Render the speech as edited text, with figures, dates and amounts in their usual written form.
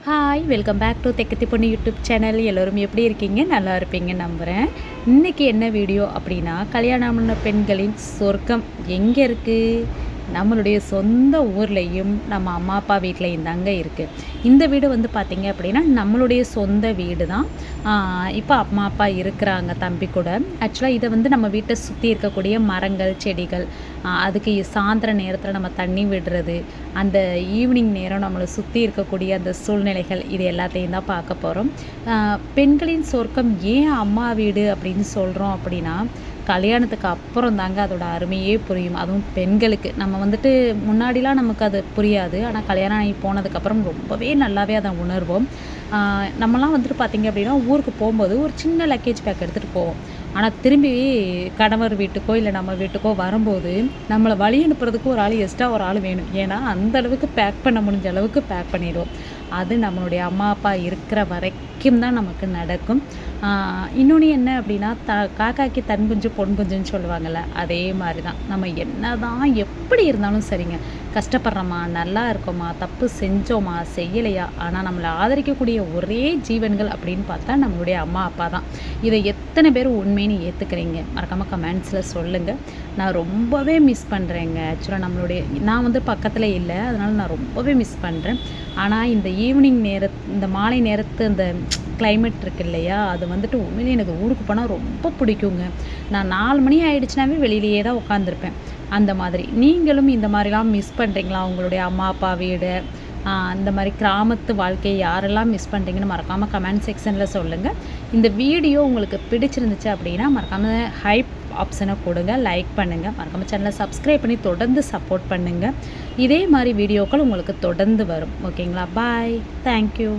Hi welcome back to தெக்கத்தி பொண்ணு YouTube channel. எல்லோரும் எப்படி இருக்கீங்க? நல்லா இருப்பீங்க நம்புகிறேன். இன்றைக்கி என்ன வீடியோ அப்படின்னா, கல்யாணமான பெண்களின் சொர்க்கம் எங்கே இருக்குது? நம்மளுடைய சொந்த ஊர்லேயும் நம்ம அம்மா அப்பா வீட்லேயும் தாங்க இருக்குது. இந்த வீடு வந்து பார்த்திங்க அப்படின்னா நம்மளுடைய சொந்த வீடு தான். இப்போ அம்மா அப்பா இருக்கிறாங்க தம்பி கூட. ஆக்சுவலாக இதை வந்து நம்ம வீட்டை சுற்றி இருக்கக்கூடிய மரங்கள் செடிகள், அதுக்கு சாயந்தர நேரத்தில் நம்ம தண்ணி விடுறது, அந்த ஈவினிங் நேரம் நம்மளை சுற்றி இருக்கக்கூடிய அந்த சூழ்நிலைகள், இது எல்லாத்தையும் தான் பார்க்க போகிறோம். பெண்களின் சொர்க்கம் ஏன் அம்மா வீடு அப்படின்னு சொல்கிறோம் அப்படின்னா, கல்யாணத்துக்கு அப்புறம் தாங்க அதோட அருமையே புரியும். அதுவும் பெண்களுக்கு நம்ம வந்துட்டு முன்னாடிலாம் நமக்கு அது புரியாது. ஆனால் கல்யாணம் ஆகி போனதுக்கப்புறம் ரொம்பவே நல்லாவே அதை உணர்வோம். நம்மலாம் வந்துட்டு பார்த்திங்க அப்படின்னா, ஊருக்கு போகும்போது ஒரு சின்ன லக்கேஜ் பேக் எடுத்துகிட்டு போவோம். ஆனால் திரும்பி கணவர் வீட்டுக்கோ இல்லை நம்ம வீட்டுக்கோ வரும்போது நம்மளை வழி அனுப்புறதுக்கு ஒரு ஆள் எக்ஸ்ட்ரா ஒரு ஆள் வேணும். ஏன்னா அந்த அளவுக்கு பேக் பண்ண முடிஞ்ச அளவுக்கு பேக் பண்ணிடுவோம். அது நம்மளுடைய அம்மா அப்பா இருக்கிற வரைக்கும் தான் நமக்கு நடக்கும். இன்னொன்று என்ன அப்படின்னா, காக்காய்க்கு தன் குஞ்சு பொன் குஞ்சுன்னு சொல்லுவாங்கள்ல, அதே மாதிரி தான். நம்ம என்ன தான் எப்படி இருந்தாலும் சரிங்க, கஷ்டப்படுறோமா, நல்லா இருக்கோமா, தப்பு செஞ்சோமா, செய்யலையா, ஆனால் நம்மளை ஆதரிக்கக்கூடிய ஒரே ஜீவன்கள் அப்படின்னு பார்த்தா நம்மளுடைய அம்மா அப்பா தான். இதை எத்தனை பேர் உண்மைன்னு ஏற்றுக்கிறீங்க? மறக்காமல் கமெண்ட்ஸில் சொல்லுங்கள். நான் ரொம்பவே மிஸ் பண்ணுறேங்க. ஆக்சுவலாக நான் வந்து பக்கத்தில் இல்லை, அதனால் நான் ரொம்பவே மிஸ் பண்ணுறேன். ஆனால் இந்த ஈவினிங் இந்த மாலை நேரத்து அந்த கிளைமேட் இருக்குது இல்லையா, அது வந்துட்டு உண்மையிலே எனக்கு ஊருக்கு போனால் ரொம்ப பிடிக்குங்க. நான் 4 மணி ஆகிடுச்சுனாவே வெளியிலேயே தான் உட்காந்துருப்பேன். அந்த மாதிரி நீங்களும் இந்த மாதிரிலாம் மிஸ் பண்ணுறீங்களா? உங்களுடைய அம்மா அப்பா வீடு, இந்த மாதிரி கிராமத்து வாழ்க்கையை யாரெல்லாம் மிஸ் பண்ணுறீங்கன்னு மறக்காமல் கமெண்ட் செக்ஷனில் சொல்லுங்கள். இந்த வீடியோ உங்களுக்கு பிடிச்சிருந்துச்சு அப்படின்னா மறக்காமல் ஹைப் ஆப்ஷனை கொடுங்க, லைக் பண்ணுங்கள், மறக்காமல் சேனலை சப்ஸ்கிரைப் பண்ணி தொடர்ந்து சப்போர்ட் பண்ணுங்கள். இதே மாதிரி வீடியோக்கள் உங்களுக்கு தொடர்ந்து வரும். ஓகேங்களா? பாய், தேங்க்யூ.